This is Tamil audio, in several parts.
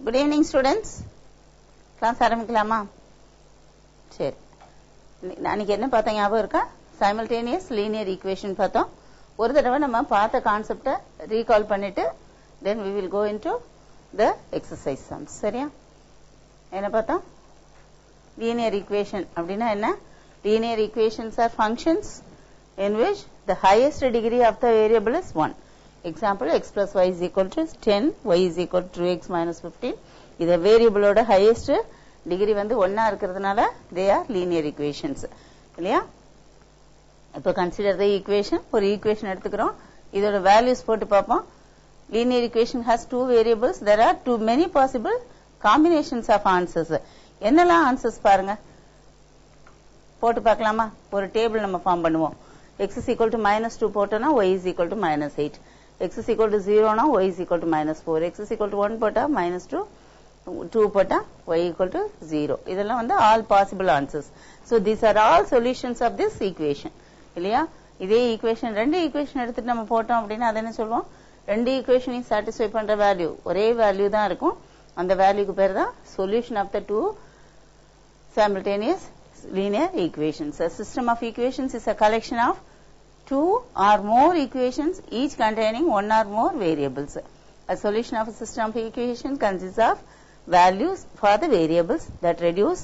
Good evening, students. Class ஆரம்பிக்கலாமா? சரி. நாளைக்கு என்ன பார்த்தோம் ஞாபகம் இருக்கா? Simultaneous linear equation பார்த்தோம். ஒரு தடவை நம்ம பார்த்த கான்செப்டை ரீகால் பண்ணிட்டு then we will go into the exercise sums. சரியா? என்ன பார்த்தோம்? Linear equation அப்படின்னா என்ன? Linear equations are functions in which the highest degree of the variable is 1. Example, x plus y is equal to 10, y is equal to 2x minus 15. இது variable ஓட highest degree வந்து 1 இருக்கிறதுனால they are linear equations. இல்லையா? இப்போ consider the equation. ஒரு equation எடுத்துக்கிறோம். இதோட values போட்டு பார்ப்போம். Linear equation has two variables. There are too many possible combinations of answers. என்னெல்லாம் answers பாருங்க. போட்டு பார்க்கலாமா? ஒரு டேபிள் நம்ம ஃபார்ம் பண்ணுவோம். x is equal to minus 2 போட்டோம்னா y is equal to minus 8. x is equal to 0 னா y is equal to minus 4. x is equal to 1 போட்டா minus 2. 2 போட்டா y equal to 0. இதெல்லாம் வந்து all possible answers. So these are all solutions of this equation. இல்லையா? இதே equation ரெண்டு equation எடுத்துட்டு நம்ம போட்டோம் அப்படின்னா அதை என்ன சொல்லுவோம்? ரெண்டு equationையும் satisfy பண்ற வேல்யூ ஒரே வேல்யூ தான் இருக்கும். அந்த வேல்யூக்கு பேர் தான் solution of the two simultaneous linear equations. A system of equations is a collection of two or more equations each containing one or more variables. A solution of a system of equations consists of values for the variables that reduce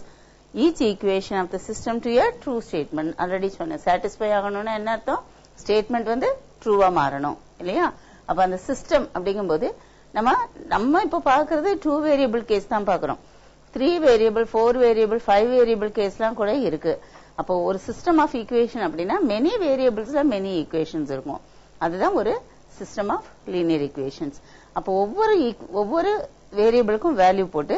each equation of the system to a true statement. Already சொன்ன satisfy ஆகணும்னா என்ன அர்த்தம்? ஸ்டேட்மெண்ட் வந்து ட்ரூவா மாறணும் இல்லையா? அப்ப அந்த சிஸ்டம் அப்படிங்கும்போது நம்ம இப்போ பார்க்கறது 2 வேரியபிள் கேஸ் தான் பார்க்கிறோம். 3 வேரியபிள் 4 வேரியபிள் 5 வேரியபிள் கேஸ்லாம் கூட இருக்கு. அப்போ ஒரு சிஸ்டம் ஆஃப் ஈக்குவேஷன் அப்படின்னா மெனி வேரியபிள்ஸ்ல மெனி ஈக்குவேஷன்ஸ் இருக்கும். அதுதான் ஒரு சிஸ்டம் ஆஃப் லீனியர் ஈக்குவேஷன்ஸ். அப்போ ஒவ்வொரு வேரியபிளுக்கும் வேல்யூ போட்டு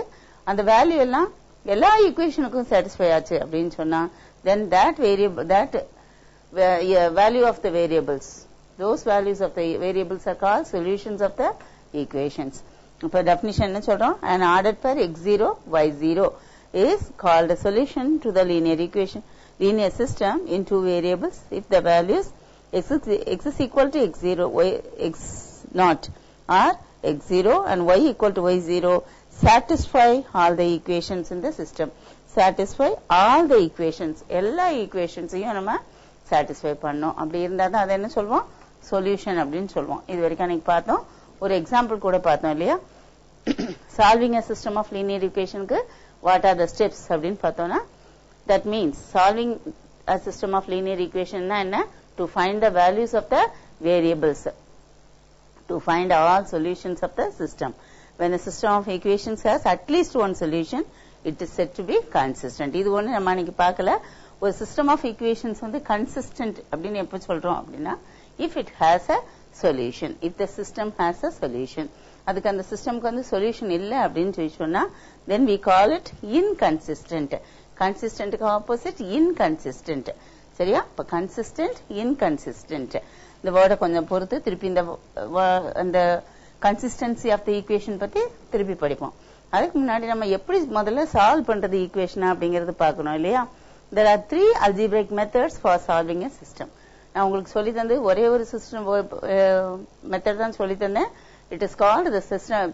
அந்த வேல்யூ எல்லாம் எல்லா ஈக்குவேஷனுக்கும் சாட்டிஸ்ஃபை ஆச்சு அப்படின்னு சொன்னா then that value of the variables, those values of the variables are called solutions of the equations. இப்போ definition என்ன சொல்றோம்? An ordered pair x0 y0 is called a solution to the linear system in two variables if the values x is equal to x0 y x naught or x0 and y equal to y0 satisfy all the equations in the system. Satisfy all the equations, எல்லா equationsையும் நம்ம satisfy பண்ணோம். அப்படி இருந்தா தான் அதை என்ன சொல்வோம்? சொல்யூஷன் அப்படின்னு சொல்வோம். இது வரைக்கும் அன்னைக்கு பார்த்தோம். ஒரு எக்ஸாம்பிள் கூட பார்த்தோம் இல்லையா? Solving a system of linear equationக்கு what are the steps அப்படின்னு பார்த்தோம்னா that means solving a system of linear equation na enna? To find the values of the variables, to find all solutions of the system. When a system of equations has at least one solution, it is said to be consistent. இது ஒண்ணு நம்ம இன்னைக்கு பார்க்கல. ஒரு system of equations வந்து consistent அப்படின்னு எப்ப சொல்றோம் அப்படின்னா if it has a solution, if the system has a solution. அதுக்கு அந்த சிஸ்டம்க்கு வந்து சொல்யூஷன் இல்லை அப்படின்னு சொல்லி சொன்னா then we call it inconsistent. கன்சிஸ்டன்ட்க்கு ஆப்போசிட் இன்கன்சிஸ்டன்ட். சரியா? இப்ப கன்சிஸ்டன்ட் இன்கன்சிஸ்டன்ட் இந்த வேர்டை கொஞ்சம் பொறுத்து திருப்பி அந்த கன்சிஸ்டன்சி ஆஃப் த ஈக்குவேஷன் பத்தி திருப்பி படிப்போம். அதுக்கு முன்னாடி நம்ம எப்படி முதல்ல சால்வ் பண்றது ஈக்குவேஷன் அப்படிங்கறது பார்க்கணும் இல்லையா? There are 3 algebraic methods for solving a system. நான் உங்களுக்கு சொல்லி தந்து ஒரே ஒரு சிஸ்டம் மெத்தட் தான் சொல்லி தந்தேன். It is called the system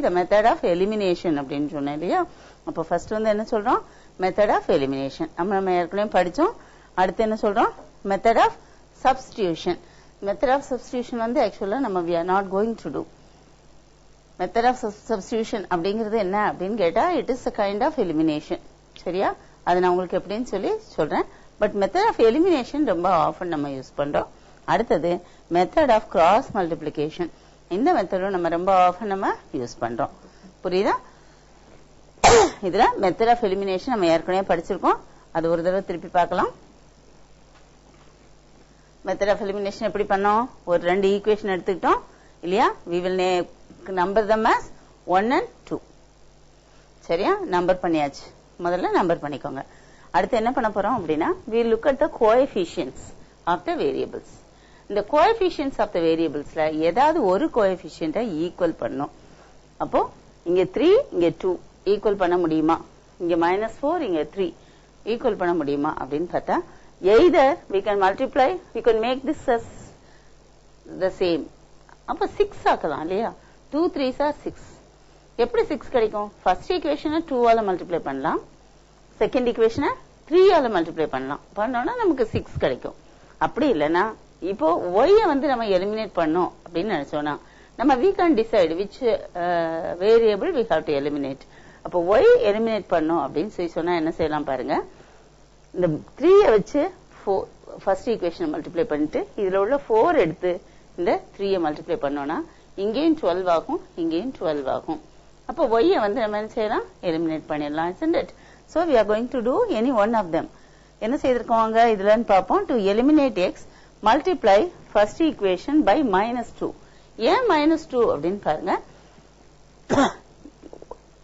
the method of elimination அப்படின்னு சொன்னேன் இல்லையா? அப்ப ஃபர்ஸ்ட் வந்து என்ன சொல்றோம்? மெத்தட் ஆஃப் எலிமினேஷன் நம்ம ஏற்கனவே படிச்சோம். அடுத்து என்ன சொல்றோம்? Method of substitution. Method of substitution வந்து ஆக்சுவலா நம்ம we are not going to do. Method of substitution அப்படிங்கிறது என்ன அப்படின்னு கேட்டா it is a kind of elimination. சரியா? அது நான் உங்களுக்கு எப்படின்னு சொல்லி சொல்றேன். பட் மெத்தட் ஆஃப் எலிமினேஷன் ரொம்ப ஆஃபன் நம்ம யூஸ் பண்றோம். அடுத்தது மெத்தட் ஆஃப் கிராஸ் மல்டிப்ளிகேஷன். இந்த மெத்தடும் நம்ம ரொம்ப ஆஃபன் நம்ம யூஸ் பண்றோம். புரியுதா? இதுல மெத்தட் ஆஃப் எலிமினேஷன் நம்ம ஏற்கனவே படிச்சிருக்கோம். அது ஒரு தடவை திருப்பி பார்க்கலாம். மெத்தட் ஆஃப் எலிமினேஷன் எப்படி பண்ணோம்? ஒரு ரெண்டு ஈக்குவேஷன் எடுத்துக்கிட்டோம் இல்லையா? we will number them as 1 and 2. சரியா? நம்பர் பண்ணியாச்சு. முதல்ல நம்பர் பண்ணிக்கோங்க. அடுத்து என்ன பண்ண போறோம் அப்படின்னா we look at the coefficients of the variables. இந்த coefficients of the variablesல ஏதாவது ஒரு coefficient ஈக்குவல் பண்ணும். அப்போ இங்க 3 இங்க 2 ஈக்குவல் பண்ண முடியுமா? இங்க -4 இங்க 3 ஈக்குவல் பண்ண முடியுமா அப்படின்னு பார்த்தா either we can multiply, we can make this as the same. அப்ப 6 ஆக்கலாம் இல்லையா? 2 3s are 6. எப்படி 6 கிடைக்கும்? ஃபர்ஸ்ட் ஈக்குவேஷனை 2 ஆல மல்டிப்ளை பண்ணலாம், செகண்ட் ஈக்குவேஷனை 3 ஆல மல்டிப்ளை பண்ணலாம். பண்ணோம்னா நமக்கு 6 கிடைக்கும். அப்படி இல்லைன்னா இப்போ y வந்து நம்ம எலிமினேட் பண்ணோம் அப்படின்னு நினைச்சோம்னா நம்ம we can decide which variable we have to eliminate. அப்போ y எலிமினேட் பண்ணோம் அப்படின்னு சொல்லி சொன்னா என்ன செய்யலாம் பாருங்க. இந்த 3 வச்சு ஃபர்ஸ்ட் ஈக்குவேஷனை மல்டிப்ளை பண்ணிட்டு இதுல உள்ள 4 எடுத்து இந்த 3 மல்டிப்ளை பண்ணோம்னா இங்கேயும் 12 ஆகும், இங்கேயும் 12 ஆகும். அப்போ y வந்து நம்ம என்ன செய்யலாம்? எலிமினேட் பண்ணிடலாம். isn't it? So we are going to do any one of them. என்ன செய்திருக்கோங்க இதுலன்னு பார்ப்போம். to eliminate x multiply first equation by -2. ஏன் -2 அப்படின்னு பாருங்க.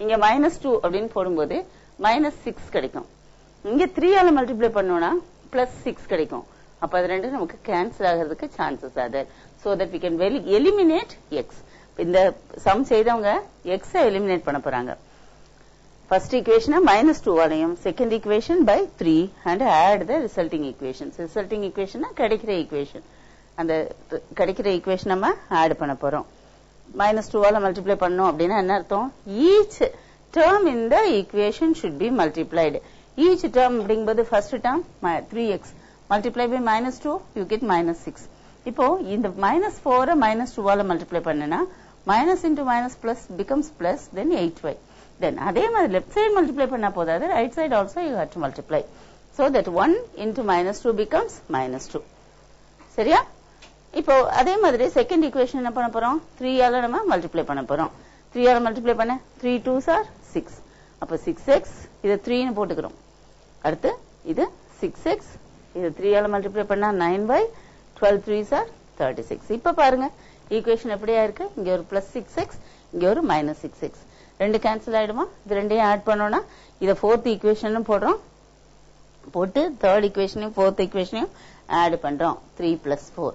இங்க -2 அப்படின்னு போடும்போது -6 கிடைக்கும். இங்க 3 ஆல மல்டிப்ளை பண்ணோம்னா +6 கிடைக்கும். அப்ப அது ரெண்டும் நமக்கு கேன்சல் ஆகிறதுக்கு chances are. so that we can eliminate x. இந்த சம் செய்தவங்க x எலிமினேட் பண்ண போறாங்க. ஃபர்ஸ்ட் ஈக்குவேஷனை -2 ஆலையும் second equation by 3 and add the resulting equations. resulting equation கிடைக்கிற ஈக்குவேஷன், அந்த கிடைக்கிற ஈக்குவேஷன் நம்ம ஆட் பண்ண போறோம். -2 ஆல மல்டிப்ளை பண்ணோம் அப்படின்னா என்ன அர்த்தம்? each term in the equation should be multiplied. each term அப்படிங்கும்போது first term 3x multiply by -2 you get -6. இப்போ இந்த -4 -2 ஆல மல்டிப்ளை பண்ணனா minus into minus plus becomes plus, then 8y. then அதே மாதிரி left side multiply பண்ணா போதாது, right side also you have to multiply, so that 1 into -2 becomes -2. சரியா? இப்போ அதே மாதிரி செகண்ட் ஈக்குவேஷன் என்ன பண்ண போறோம்? 3 ஆல நம்ம மல்டிப்ளை பண்ண போறோம். 3 ஆல மல்டிப்ளை பண்ண 3 2s are 6. அப்ப 6x இத 3 னு போட்டுக்கிறோம். அடுத்து இது 6x இத 3 ஆல மல்டிப்ளை பண்ணா 9y, 12 3s are 36. இப்ப பாருங்க ஈக்குவேஷன் எப்படியா இருக்கு? இங்க ஒரு +6x, இங்க ஒரு -6x. ரெண்டு கேன்சல் ஆயிடுமா? இது ரெண்டையும் ஆட் பண்ணோம்னா இத ஃபோர்த் ஈக்குவேஷன் போடுறோம். போட்டு தேர்ட் ஈக்குவேஷனையும் ஃபோர்த் ஈக்குவேஷனையும் ஆட் பண்றோம். 3 + 4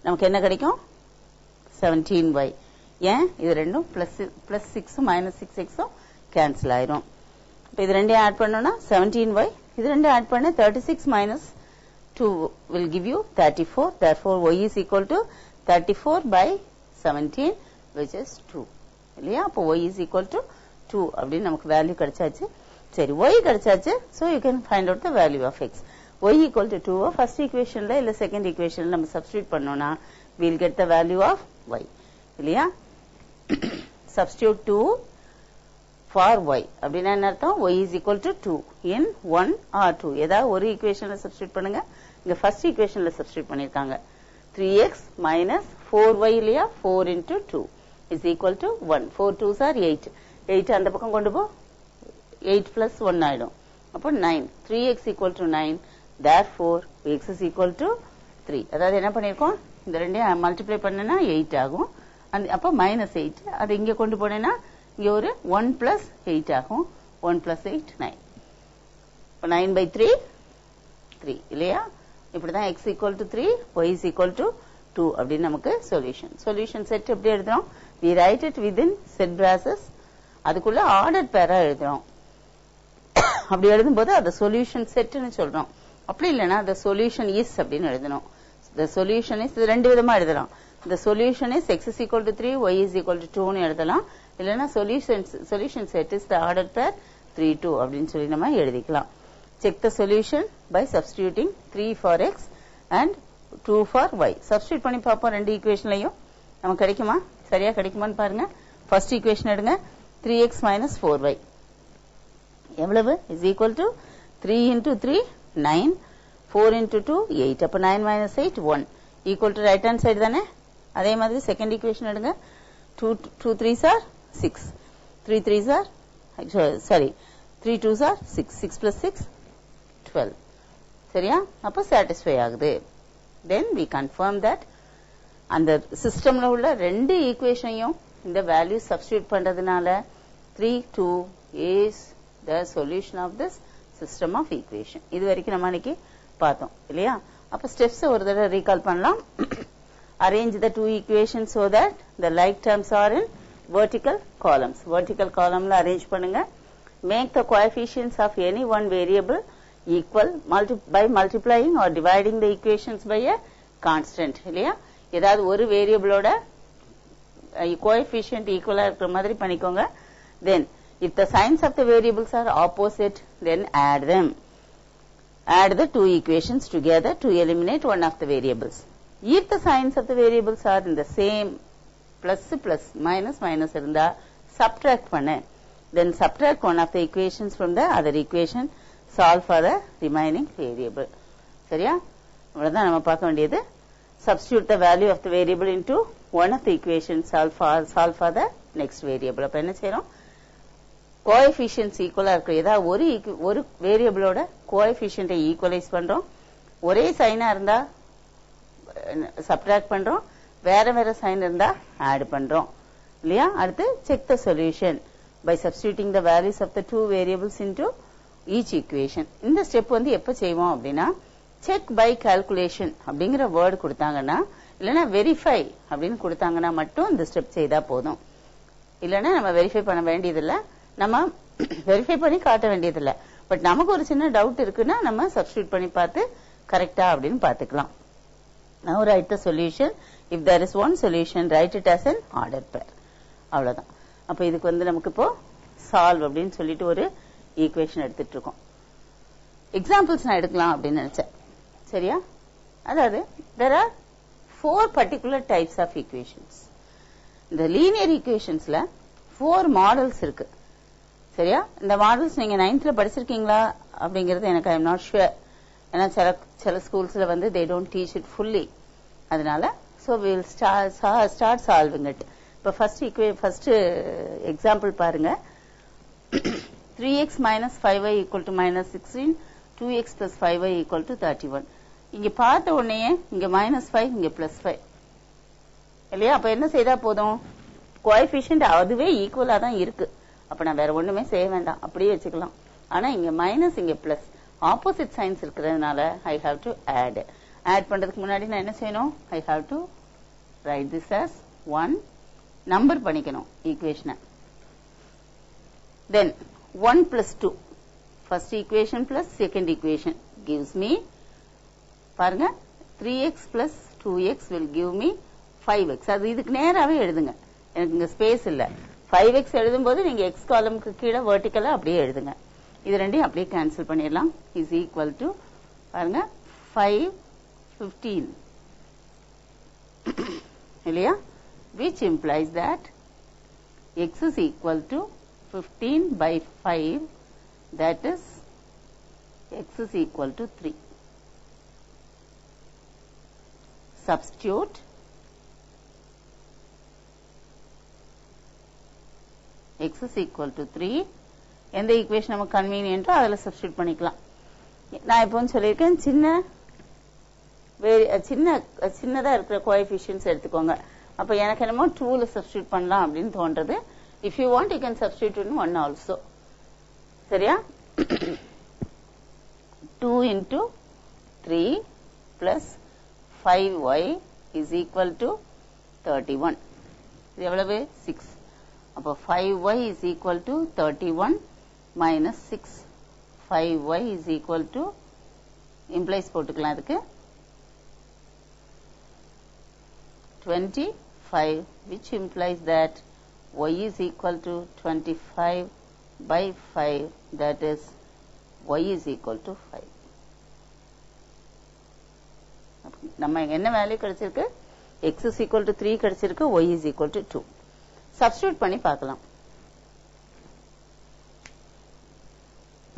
நமக்கு என்ன கிடைக்கும்? 17y. ஏன்? இது ரெண்டும் +6 -6x கேன்சல் ஆயிரும். இப்போ இது ரெண்டையும் ஆட் பண்ணோம்னா 17y. இது ரெண்டையும் ஆட் பண்ண 36 - 2 will give you 34. therefore y is equal to 34/17 which is 2. இல்லையா? அப்போ y is equal to 2 அப்படின்னு நமக்கு வேல்யூ கிடைச்சாச்சு. சரி, y கிடைச்சாச்சு. so you can find out the value of x. y equal to 2 first ஈக்குவேஷன்ல இல்ல செகண்ட் ஈக்குவேஷன்ல நம்ம சப்ஸ்டிட்யூட் பண்ணோம்னா we'll get the value of y. இல்லையா? substitute 2 for y அப்படின்னா என்ன அர்த்தம்? y is equal to 2 in 1 or 2. ஏதாவது ஒரு ஈக்குவேஷன்ல சப்ஸ்டிட்யூட் பண்ணுங்க. இங்க ஃபர்ஸ்ட் ஈக்குவேஷன்ல சப்ஸ்டிட்யூட் பண்ணிருக்காங்க. 3x minus 4y இல்லையா? 4 into 2 is equal to 1. 4 2s are 8. 8 அந்த பக்கம் கொண்டு போ. 8 plus 1 ஆயிடும். அப்போ 9. 3x equal to 9. therefore x is equal to 3. அதாவது என்ன பண்ணிருக்கோம்? இந்த ரெண்டையும் மல்டிப்ளை பண்ணனா 8 ஆகும். அப்போ -8. அது இங்க கொண்டு போனேன்னா இங்க ஒரு 1 plus 8 ஆகும். 1 plus 8 9. இப்போ 9/3 3 இல்லையா? இப்படிதான் x equal to 3, y is equal to 2 அப்படின்னு நமக்கு சொல்யூஷன். சொல்யூஷன் செட் எப்படி எழுதுறோம்? we write it within set brackets. அதுக்குள்ள ஆர்டர் பேரா எழுதுறோம். அப்படி எழுதும்போது அது சொல்யூஷன் செட்னு சொல்றோம். அப்படி இல்லைன்னா the solution is அப்படின்னு எழுதணும். the solution is ரெண்டு விதமா எழுதலாம். the solution is x is equal to 3, y is equal to 2 னு எழுதலாம். இல்லைன்னா solution set is the order pair 3 2 அப்படின்னு சொல்லி நம்ம எழுதிக்கலாம். check the solution by substituting 3 for x and 2 for y. substitute பண்ணி பார்ப்போம் ரெண்டு ஈக்குவேஷன்லயும் நமக்கு கிடைக்குமா? சரியா கிடைக்குமான்னு பாருங்க. ஃபர்ஸ்ட் ஈக்குவேஷன் எடுங்க. 3x minus 4y எவ்வளவு? is equal to 3 into 3 9, 4 into 2 8. அப்ப 9 minus 8 1 equal to right hand side தானே? அதே மாதிரி செகண்ட் ஈக்குவேஷன் எடுங்க. 2 3s are 6, 3 3s are sorry 3 2s are 6, 6 plus 6 12. சரியா? அப்ப satisfy ஆகுது. then we confirm that அந்த சிஸ்டம்ல உள்ள ரெண்டு ஈக்குவேஷனையும் இந்த வேல்யூ சப்ஸ்டிட்யூட் பண்றதுனால 3 2 is the solution of this system of equation. இது வரைக்கும் நம்ம இன்னைக்கு பார்த்தோம் இல்லையா? அப்ப ஸ்டெப்ஸ் ஒரு தடவை ரீகால் பண்ணலாம். arrange the two equations so that the like terms are in vertical columns. vertical columnல arrange பண்ணுங்க. make the coefficients of any one variable equal by multiplying or dividing the equations by a constant. இல்லையா? ஏதாவது ஒரு வேரியபிளோட கோஎஃபிஷியன்ட் ஈக்குவலா இருக்கிற மாதிரி பண்ணிக்கோங்க. Then if the signs of the variables are opposite, then add them. Add the two equations together to eliminate one of the variables. If the signs of the variables are in the same, plus plus minus minus irundha, subtract panna. Then subtract one of the equations from the other equation. Solve for the remaining variable. சரியா? அவ்வளவுதான் நம்ம பார்க்க வேண்டியது. Substitute the value of the variable into one of the equations. Solve for the next variable. அப்ப என்ன செய்றோம்? கோஎஃபிஷியன்ட்ஸ் ஈக்குவலா இருக்கு. ஏதாவது ஒரு வேரியபிளோட கோஎஃபிஷியன்ட்டை ஈக்குவலைஸ் பண்றோம். ஒரே சைனா இருந்தா சப்ட்ராக்ட் பண்றோம். வேற வேற சைன் இருந்தா ஆட் பண்றோம். இல்லையா? அடுத்து check the solution by substituting the values of the two variables into each equation. இந்த ஸ்டெப் வந்து எப்ப செய்வோம் அப்படின்னா, செக் பை கால்குலேஷன் அப்படிங்கிற வேர்டு கொடுத்தாங்கன்னா, இல்லைன்னா வெரிஃபை அப்படின்னு கொடுத்தாங்கன்னா மட்டும் இந்த ஸ்டெப் செய்தா போதும். இல்லைன்னா நம்ம வெரிஃபை பண்ண வேண்டியதில்லை, நம்ம வெரிஃபை பண்ணி காட்ட வேண்டியதில்லை. பட் நமக்கு ஒரு சின்ன டவுட் இருக்குன்னா நம்ம சப்ஸ்டிட்யூட் பண்ணி பார்த்து கரெக்டா அப்படின்னு பார்த்துக்கலாம். Now write the solution. If there is one solution, write it as an ordered pair. அவ்வளவுதான். அப்ப இதுக்கு வந்து நமக்கு இப்போ சால்வ் அப்படின்னு சொல்லிட்டு ஒரு ஈக்குவேஷன் எடுத்துட்டு இருக்கோம். எக்ஸாம்பிள்ஸ் நான் எடுக்கலாம் அப்படின்னு நினைச்சேன். சரியா? அதாவது there are 4 particular types of equations. இந்த லீனியர் ஈக்குவேஷன்ஸ்ல 4 மாடல்ஸ் இருக்கு. சரியா? இந்த மாடல்ஸ் நீங்க 9th படிச்சிருக்கீங்களா அப்படிங்கிறது எனக்கு ஐ எம் நாட் ஷுவர். ஏன்னா சில ஸ்கூல்ஸ்ல வந்து they don't teach it fully. அதனால so we will start solving it. இப்ப ஃபர்ஸ்ட் எக்ஸாம்பிள் பாருங்க. 3x minus 5y equal to minus 16, 2x plus 5y equal to 31. இங்க பார்த்த உடனே இங்க -5 இங்க +5 இல்லையா? அப்ப என்ன செய்தா போதும்? கோஎஃபிஷியன்ட் அதுவே ஈக்குவலா தான் இருக்கு. அப்ப நான் வேற ஒண்ணுமே செய்ய வேண்டாம், அப்படியே வச்சுக்கலாம். ஆனா இங்க மைனஸ் இங்க பிளஸ் ஆப்போசிட் சைன்ஸ் இருக்கிறதுனால ஐ ஹாவ் டு ஆட் பண்றதுக்கு முன்னாடி நான் என்ன செய்யணும்? I have to right this as 1, number பண்ணிக்கணும் ஈக்குவேஷனை. தென் 1 plus 2, first equation plus second equation gives me, பாருங்க, 3x plus 2x will give me 5x. அது இதுக்கு நேராவே எழுதுங்க, எனக்கு இங்க ஸ்பேஸ் இல்ல. 5x எழுதும் போது நீங்க x காலம்க்கு கீழே வெர்டிகலா அப்படியே எழுதுங்க. இது ரெண்டையும் அப்படியே கேன்சல் பண்ணிடலாம். இஸ் ஈக்குவல் டு, பாருங்க, 5, 15 இல்லையா? which implies that x is equal to 15 by 5, that is x is equal to 3. Substitute x is equal to 3. எந்த ஈக்குவேஷன் நமக்கு கன்வீனியன்ட்டோ அதில் சப்ஸ்டியூட் பண்ணிக்கலாம். நான் இப்போ சொல்லியிருக்கேன், சின்னதா இருக்கிற கோஎஃபிஷியன்ட்ஸ் எடுத்துக்கோங்க. அப்ப எனக்கு என்னமோ 2ல சப்ஸ்டியூட் பண்ணலாம் அப்படின்னு தோன்றது. If you want you can substitute in 1 also. சரியா? 2 into 3 plus 5y is equal to 31. இது எவ்வளவு? 6. அப்ப 5y is equal to 31 minus 6. 5y is equal to, implies போட்டுக்கலாம் அதுக்கு, 25, which implies that y is equal to 25 by 5, that is y is equal to 5. நம்ம என்ன வேல்யூ கிடைச்சிருக்கு? x is equal to 3 கிடைச்சிருக்கு, y is equal to 2. Substitute பண்ணி பார்க்கலாம்.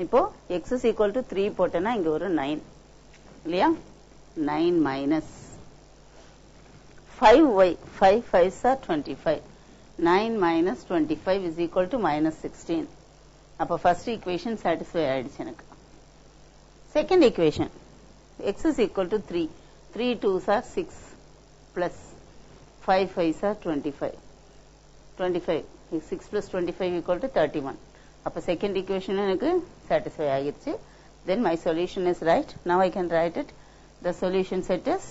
இப்போ x is equal to 3 போட்டேன்னா இங்க ஒரு 9 இல்லையா? 9 minus 5y, 5 5s are 25. 9 minus 25 is equal to minus 16. அப்ப first equation satisfy ஆயிடுச்சு எனக்கு. Second equation, x is equal to 3. 3 2s are 6 plus 5 5s are 25. 25 is 6 plus 25 equal to 31. அப்ப second equation எனக்கு satisfy ஆகிடுச்சு. Then my solution is right. Now I can write it. The solution set is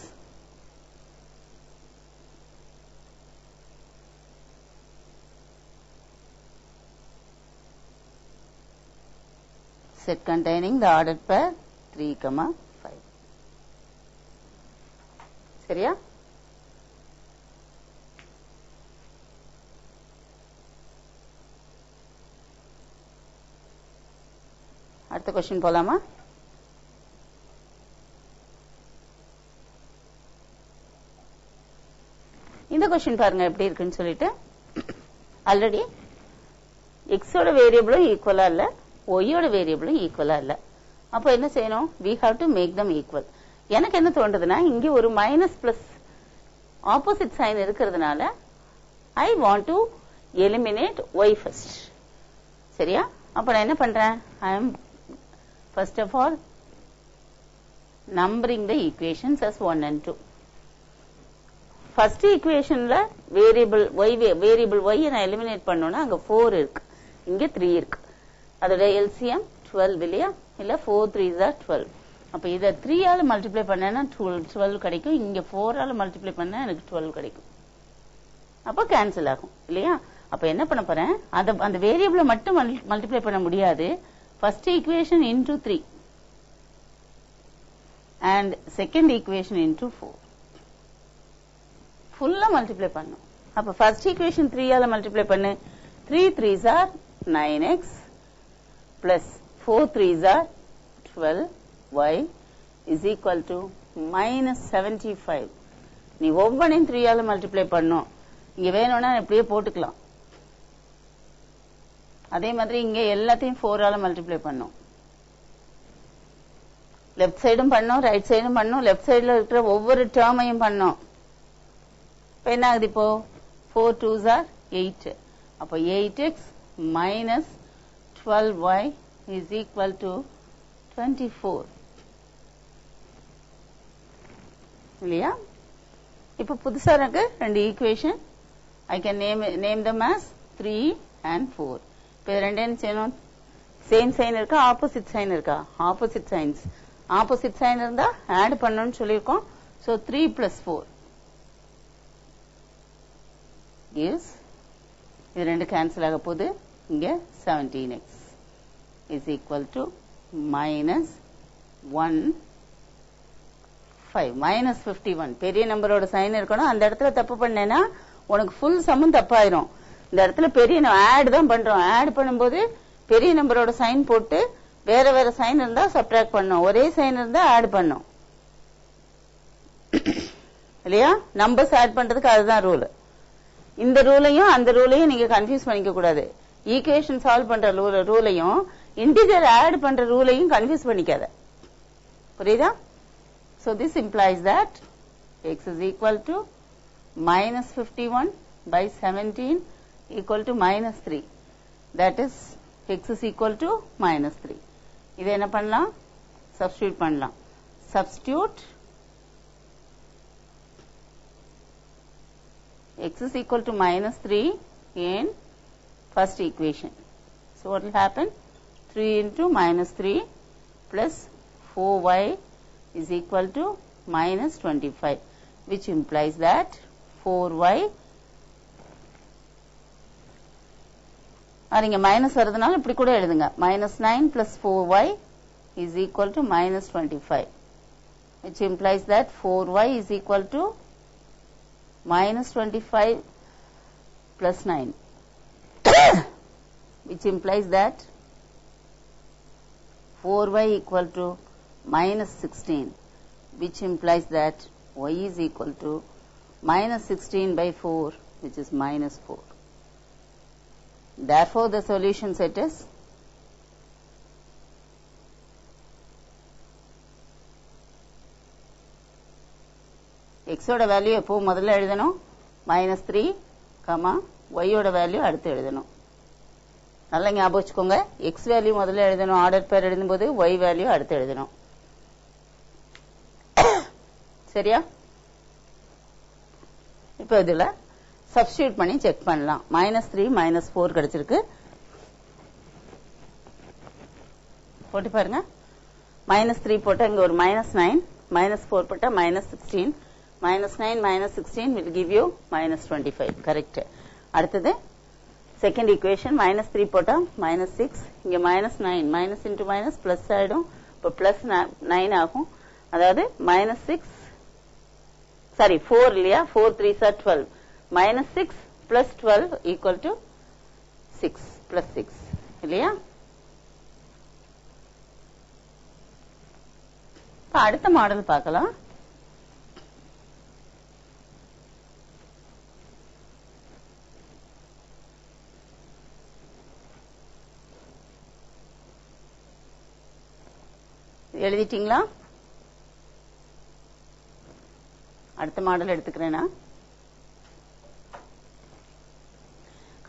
set containing the ordered pair 3, 5. சரியா? அடுத்த கொஸ்டின் போலாமா? இந்த கொஸ்டின் பாருங்க எப்படி இருக்குன்னு சொல்லிட்டு. ஆல்ரெடி எக்ஸோட வேரியபிளும் ஈக்குவலா இல்ல, ஒய்யோட வேரியபிளும் ஈக்குவலா இல்ல. அப்போ என்ன செய்யணும்? we have to make them equal. எனக்கு என்ன தோன்றதுன்னா, இங்க ஒரு மைனஸ் பிளஸ் ஆப்போசிட் சைன் இருக்கிறதுனால I want to eliminate y first. சரியா? அப்ப நான் என்ன பண்றேன்? I am first of all numbering the equations as 1 and 2. First ஈக்குவேஷன்ல வேரியபிள் y நான் எலிமினேட் பண்ணோம்னா அங்க 4 இருக்கு, இங்க 3 இருக்கு. அதோட எல்சிஎம் 12 இல்லையா? இல்ல 4 3s are 12. அப்ப இத 3 ஆல மல்டிப்ளை பண்ணேன்னா 12 கிடைக்கும், இங்க 4 ஆல மல்டிப்ளை பண்ணா எனக்கு 12 கிடைக்கும். அப்ப கேன்சல் ஆகும் இல்லையா? அப்ப என்ன பண்ண போறேன்? அந்த வேரியபிளை மட்டும் மல்டிப்ளை பண்ண முடியாது. First equation into 3 and second equation into 4 ஃபுல்லா மல்டிப்ளை பண்ணும். அப்ப ஃபர்ஸ்ட் ஈக்குவேஷன் 3 ஆல மல்டிப்ளை பண்ணு. 3 3s are 9x plus 4 3s are 12y is equal to minus 75. நீ ஒவ்வொன்றையும் 3 ஆல மல்டிப்ளை பண்ணும். இங்க வேணும்னா எப்படியே போட்டுக்கலாம். அதே மாதிரி இங்க எல்லாத்தையும் 4 ஆல மல்டிப்ளை பண்ணும். லெஃப்ட் சைடும் பண்ணும், ரைட் சைடும் பண்ணும், லெஃப்ட் சைடுல இருக்கிற ஒவ்வொரு டேர்மையும் பண்ணும். இப்ப என்ன ஆகுது? இப்போ 4 2s are 8. அப்போ 8x minus 12y is equal to 24 இல்லையா? இப்ப புதுசா எனக்கு ரெண்டு equation I can name them as 3 and 4. இப்ப ரெண்டு என்ன செய்யணும்? சேம் சைன் இருக்கா, ஆப்போசிட் சைன் இருக்கா? Opposite science. ஆப்போசிட் சைன் இருந்தா ஆட் பண்ணணும்னு சொல்லியிருக்கோம். So 3 plus 4 gives, இது ரெண்டு கேன்சல் ஆக போகுது. இங்க 17x is equal to minus 5 minus 51. பெரிய நம்பரோட சைன் இருக்கணும். அந்த இடத்துல தப்பு பண்ணேன்னா உனக்கு ஃபுல் சம்மும் தப்பாயிரும். இந்த இடத்துல பெரிய ஆட் தான் பண்றோம். ஆட் பண்ணும்போது பெரிய நம்பரோட சைன் போட்டு வேற வேற சைன் இருந்தா சப்ட்ராக்ட் பண்ணும், ஒரே சைன் இருந்தா ஆட் பண்ணும் இல்லையா? நம்பர்ஸ் ஆட் பண்றதுக்கு அதுதான் ரூல். இந்த ரூலையும் அந்த ரூலையும் நீங்க கன்ஃபியூஸ் பண்ணிக்க கூடாது. ஈக்குவேஷன் சால்வ் பண்ற ரூலையும் இன்டிஜர் ஆட் பண்ற ரூலையும் கன்ஃபியூஸ் பண்ணிக்காத. புரியுதா? So this implies that x is equal to minus 51 by 17 equal to minus 3. That is x is equal to minus 3. இதை என்ன பண்ணலாம்? சப்ஸ்டியூட் பண்ணலாம். Substitute x is equal to minus 3 in first equation. So what will happen? 3 into minus 3 plus 4y is equal to minus 25, which implies that 4y, நீங்க மைனஸ் வரதுனால இப்படி கூட எழுதுங்க. minus 9 plus 4y is equal to minus 25, which implies that 4y is equal to minus 25 plus 9, which implies that 4y equal to minus 16, which implies that y is equal to minus 16 by 4, which is minus 4. Therefore, the solution set is x ஓட வேல்யூ எப்போ முதல்ல எழுதணும்? -3, y ஓட வேல்யூ அடுத்து எழுதணும். நல்லா ஞாபகம் வச்சுக்கோங்க. x வேல்யூ முதல்ல எழுதணும், ஆர்டர் பேர் எழுதும்போது y வேல்யூ அடுத்து எழுதணும். சரியா? இப்போ இதுல சப்ஸ்டியூட் பண்ணி செக் பண்ணலாம். -3 -4 கிடைச்சிருக்கு. போட்டு பாருங்க. -3 போட்டா இங்க ஒரு -9, -4 போட்டா -16, -9 -16 will give you -25. கரெக்ட். அடுத்தது செகண்ட் ஈக்குவேஷன். -3 போட்டா -6, இங்க -9, மைனஸ் இன்டு மைனஸ் பிளஸ் ஆயிடும். இப்போ பிளஸ் 9 ஆகும். அதாவது -4 இல்லையா? 4 3s are 12. -6 plus 12 equal to 6 plus 6 இல்லையா? அடுத்த மாடல் பார்க்கலாம். எழுதிட்டீங்களா? அடுத்த model எடுத்துக்கிறேனா.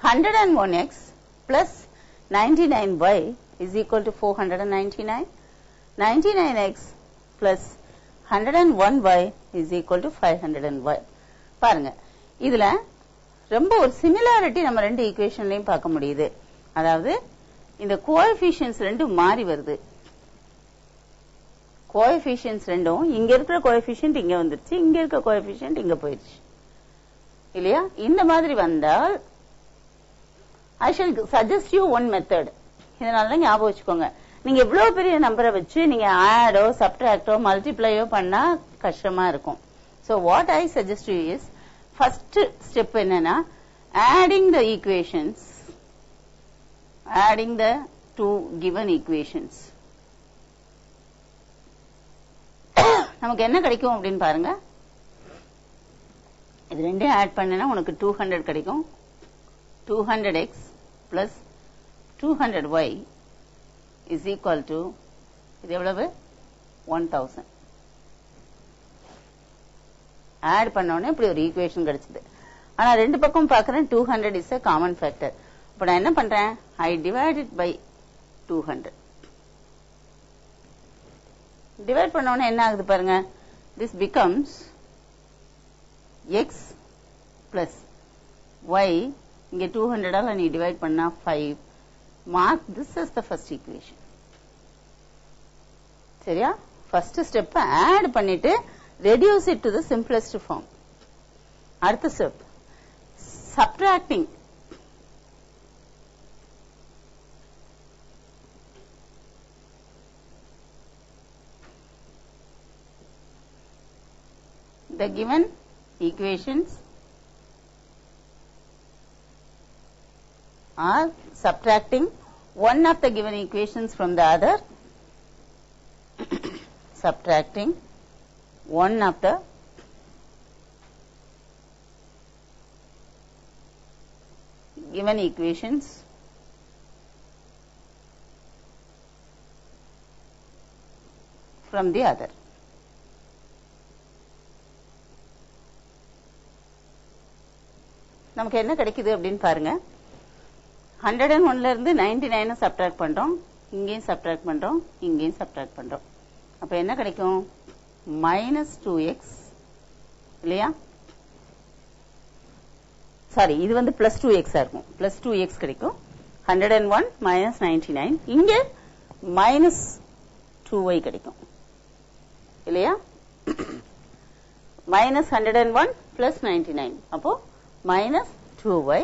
101x plus 99y is equal to 499. 99x plus 101y is equal to 500y. பாருங்க, இதுல ரொம்ப ஒரு சிமிலாரிட்டி நம்ம ரெண்டு ஈக்குவேஷன்லயும் பார்க்க முடியுது. அதாவது இந்த கோஎஃபிஷியன்ட்ஸ் ரெண்டும் மாறி வருது. கோஎஃபிஷியன்ட்ஸ் ரெண்டும் இங்க இருக்கிற கோஎஃபிஷியன்ட் இங்க வந்துருச்சு, இங்க இருக்கிற கோஎஃபிஷியன்ட் இங்க போயிடுச்சு இல்லையா? இந்த மாதிரி வந்தால் I shall suggest you one method. இதனால ஞாபகம் வச்சுக்கோங்க, நீங்க எவ்வளவு பெரிய நம்பரை வச்சு நீங்க ஆடோ சப்ட்ராக்டோ மல்டிப்ளையோ பண்ணா கஷ்டமா இருக்கும். So what I suggest you is, first step என்னன்னா adding the equations, adding the two given equations. நமக்கு என்ன கிடைக்கும் அப்படின்னு பாருங்க. இது ரெண்டையும் ஆட் பண்ணனா உனக்கு 200 கிடைக்கும். 200x plus 200y is equal to இது எவ்வளவு? 1000. ஆட் பண்ண உடனே இப்படி ஒரு ஈக்குவேஷன் கிடைச்சது. ஆனா ரெண்டு பக்கம் பார்க்கறேன் 200 is a common factor. அப்ப நான் என்ன பண்றேன்? I divide it by 200. Divide பண்ண உடனே என்ன ஆகுது பாருங்க. This becomes x plus y. இங்க 200 ஆல நீ டிவைட் பண்ணா 5. Mark this as the first equation. சரியா? ஃபர்ஸ்ட் ஸ்டெப் ஆட் பண்ணிட்டு reduce it to the simplest form. அடுத்த step subtracting. The given equations are subtracting one of the given equations from the other. Subtracting one of the given equations from the other. நமக்கு என்ன கிடைக்குது அப்படின்னு பாருங்க. 101ல இருந்து 99 சப்ட்ராக்ட் பண்றோம், இங்கேயும் சப்ட்ராக்ட் பண்றோம், இங்கேயும் சப்ட்ராக்ட் பண்றோம். அப்ப என்ன கிடைக்கும்? -2x இல்லையா? சாரி, இது வந்து +2x இருக்கும். +2x கிடைக்கும். 101 -99, இங்க -2y கிடைக்கும் இல்லையா? -101 + 99, அப்போ -2y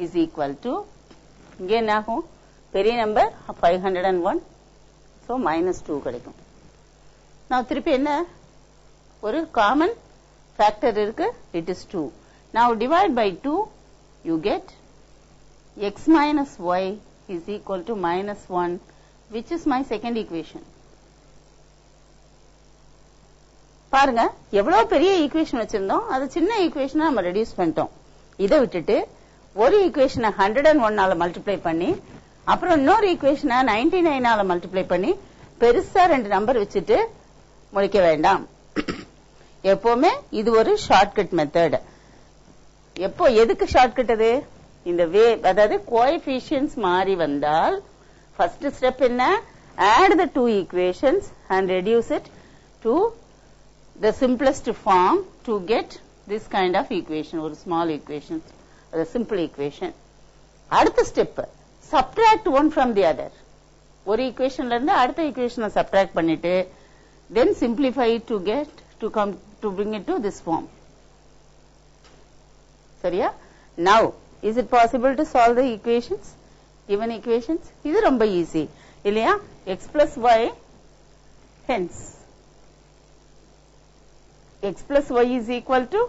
is equal to, இங்க என்ன ஆகும்? பெரிய நம்பர் 501, so -2 கிடைக்கும். நான் திருப்பி என்ன, ஒரு காமன் ஃபேக்டர் இருக்கு, it is 2. Now divide by 2, you get x minus y is equal to -1, which is my second equation. பாருங்க, எவ்வளவு பெரிய ஈக்குவேஷன் வச்சிருந்தோம், அது சின்ன ஈக்குவேஷனை நம்ம ரெடியூஸ் பண்ணிட்டோம். இதை விட்டுட்டு ஒரு ஈக்குவேஷனை 101 ஆல மல்டிப்ளை பண்ணி, அப்புறம் இன்னொரு ஈக்குவேஷனை 99 ஆல மல்டிப்ளை பண்ணி, பெருசா ரெண்டு நம்பர் வச்சுட்டு முடிக்க வேண்டாம். எப்பவுமே இது ஒரு ஷார்ட்கட் மெத்தட். எப்போ எதுக்கு ஷார்ட்கட்? அது இந்த வே, அதாவது கோஎஃபிஷியன்ட்ஸ் மாறி வந்தால் ஃபர்ஸ்ட் ஸ்டெப் என்ன? add the two equations and reduce it to the simplest form to get this kind of equation, ஒரு small equation, a simple equation. அடுத்த step subtract one from the other. ஒரு ஈக்குவேஷன்ல இருந்து அடுத்த ஈக்குவேஷனை subtract பண்ணிட்டு then simplify it to get to bring it to this form. சரியா? Now is it possible to solve the equations, given equations? இது ரொம்ப ஈஸி இல்லையா? x plus y, hence x plus y is equal to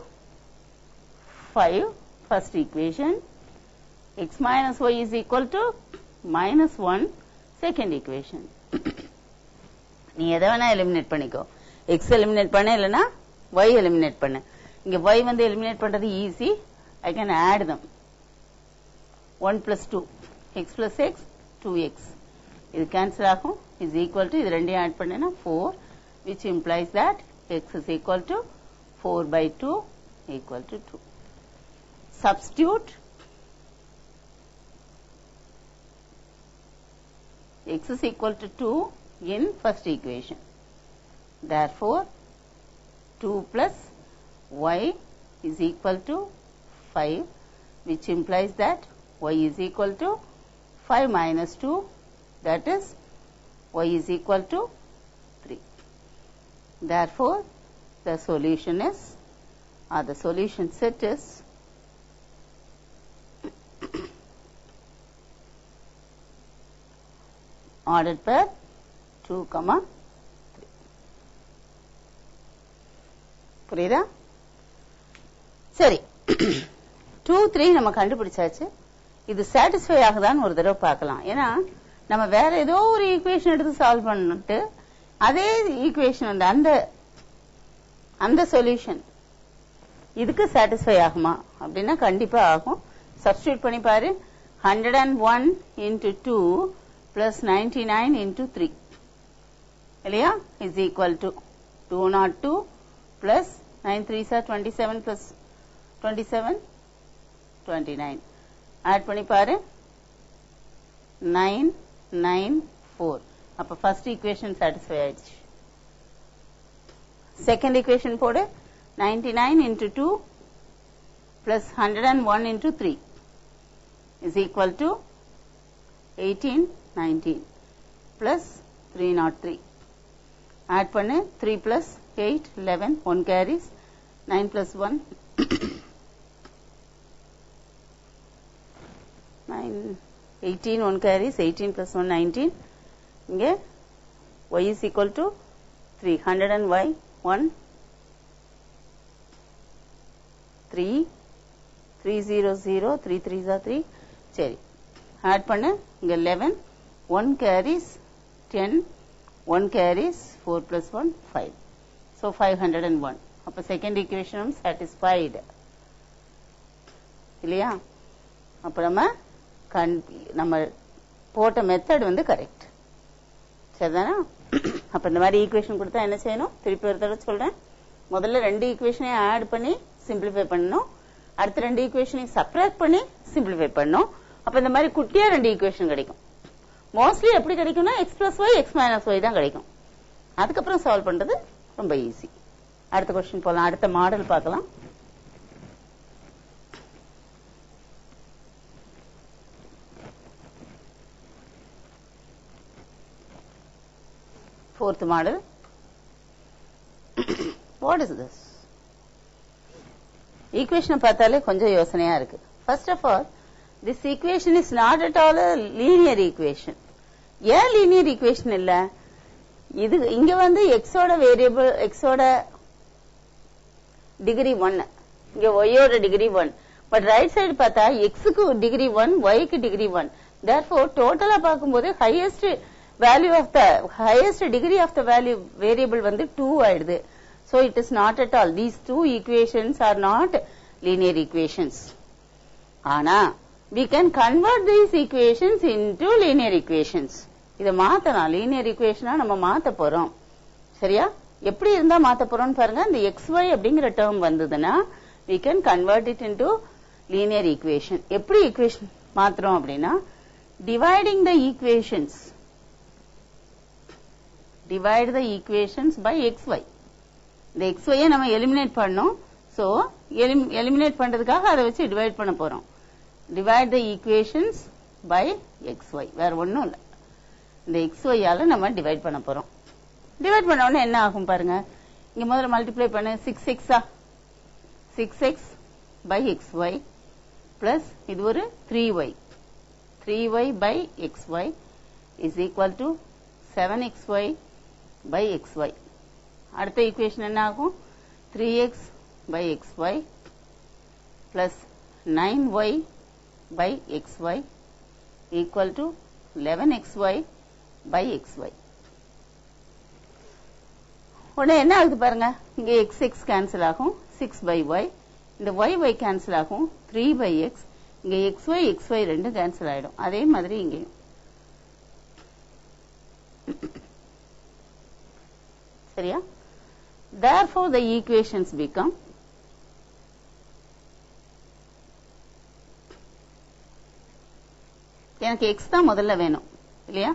5, first equation. X minus y is equal to -1, second equation. நீ எதை வேணா எலிமினேட் பண்ணிக்கோ. x eliminate பண்ண இல்லனா y eliminate பண்ண. இங்க y வந்து eliminate பண்றது easy. I can add them. 1 plus 2 x plus x 2x. இது cancel ஆகும் is equal to இது ரெண்டையும் add பண்ணேனா 4 which implies that x is equal to 4 by 2 equal to 2. Substitute x is equal to 2 in first equation. Therefore, 2 plus y is equal to 5, which implies that y is equal to 5 minus 2, that is y is equal to 3. Therefore, the solution is, or the solution set is ordered pair 2, 3. புரியுதா? சரி, 2, 3 நம்ம கண்டுபிடிச்சாச்சு. இது சாட்டிஸ்ஃபை ஆகுதான்னு ஒரு தடவை பார்க்கலாம். ஏன்னா நம்ம வேற ஏதோ ஒரு ஈக்குவேஷன் எடுத்து சால்வ் பண்ணிட்டு அதே ஈக்குவேஷன் வந்து அந்த சொல்யூஷன் இதுக்கு சாட்டிஸ்ஃபை ஆகுமா அப்படின்னா கண்டிப்பா ஆகும். சப்ஸ்டிட்யூட் பண்ணி பாரு. 101 into 2 plus 99 into 3 இல்லையா is equal to 202 plus 9 3s are 27 plus 27 29. add பண்ணி பாரு 9 9 4. அப்ப first equation satisfy ஆயிடுச்சு. second equation போடு. 99 into 2 plus 101 into 3 is equal to 18 19 plus 303. add பண்ணு 3 plus 8 11 1 carries 9 plus 1 9 18 1 carries 18 plus 1 19. இங்க y is equal to 300 and y 1 3 300 3 3s are 3. சரி add பண்ணு. இங்க 11 1 carries 10 1 carries 4 plus 1 5. So 501. அப்ப second equation satisfied இல்லையா? அப்ப நம்ம போட்ட மெத்தட் வந்து கரெக்ட். சரிதானா? அப்ப இந்த மாதிரி ஈக்குவேஷன் கொடுத்தா என்ன செய்யணும்? திருப்பி ஒரு தடவை சொல்றேன். முதல்ல ரெண்டு ஈக்குவேஷனையும் ஆட் பண்ணி சிம்பிளிஃபை பண்ணணும். அடுத்த ரெண்டு ஈக்குவேஷனையும் சப்ட்ராக்ட் பண்ணி சிம்பிளிஃபை பண்ணணும். அப்ப இந்த மாதிரி குட்டியா ரெண்டு ஈக்குவேஷன் கிடைக்கும். மோஸ்ட்லி எப்படி கிடைக்கும்னா x plus y x minus y தான் கிடைக்கும். அதுக்கப்புறம் சால்வ் பண்றது ரொம்ப ஈஸி. அடுத்த கொஸ்டின் போலாம். அடுத்த மாடல் பார்க்கலாம். Fourth model. What is this? Equation பார்த்தாலே கொஞ்சம் யோசனையா இருக்கு. First of all, this equation is not at all a linear equation. ஏன் linear equation இல்ல? இது இங்க வந்து x ஓட வேரியபிள் x ஓட டிகிரி 1, இங்க y ஓட டிகிரி 1. பட் ரைட் சைடு பார்த்தா x க்கு டிகிரி 1, y க்கு டிகிரி 1. Therefore, டோட்டலா பார்க்கும்போது highest degree of the value variable வந்து 2 ஆயிடுது. So it is not at all. These two equations are not linear equations. ஆனா we can convert these equations into linear equations. இத மாத்தலாம். linear equation நம்ம மாத்த போறோம். சரியா? எப்படி இருந்தா மாத்த போறோம்னு பாருங்க. இந்த xy அப்படிங்கிற டேர்ம் வந்ததுன்னா we can convert it into linear equation. எப்படி equation மாத்துறோம் அப்படின்னா dividing the equations by xy. இந்த xy நம்ம எலிமினேட் பண்ணோம். சோ எலிமினேட் பண்றதுக்காக அதை வச்சு டிவைட் பண்ண போறோம். divide the equations by xy. வேற ஒண்ணும் இல்ல. இந்த xy ஆல நம்ம டிவைட் பண்ண போறோம். டிவைட் பண்ண உடனே என்ன ஆகும் பாருங்க. இங்க முதல்ல மல்டிப்ளை பண்ணு. 6x by xy plus இது ஒரு 3y. 3y by xy is equal to 7xy by xy. அடுத்த ஈக்குவேஷன் என்ன ஆகும்? 3x by xy plus 9y by xy equal to 11xy by xy. உடனே என்ன ஆகுது பாருங்க, இங்க எக்ஸ் எக்ஸ் கேன்சல் ஆகும், 6/y. இந்த y கேன்சல் ஆகும், 3/x. இங்க xy ரெண்டும் கேன்சல் ஆயிடும். அதே மாதிரி இங்கேயும் சரியா? Therefore the equations become எனக்கு x தான் முதல்ல வேணும் இல்லையா?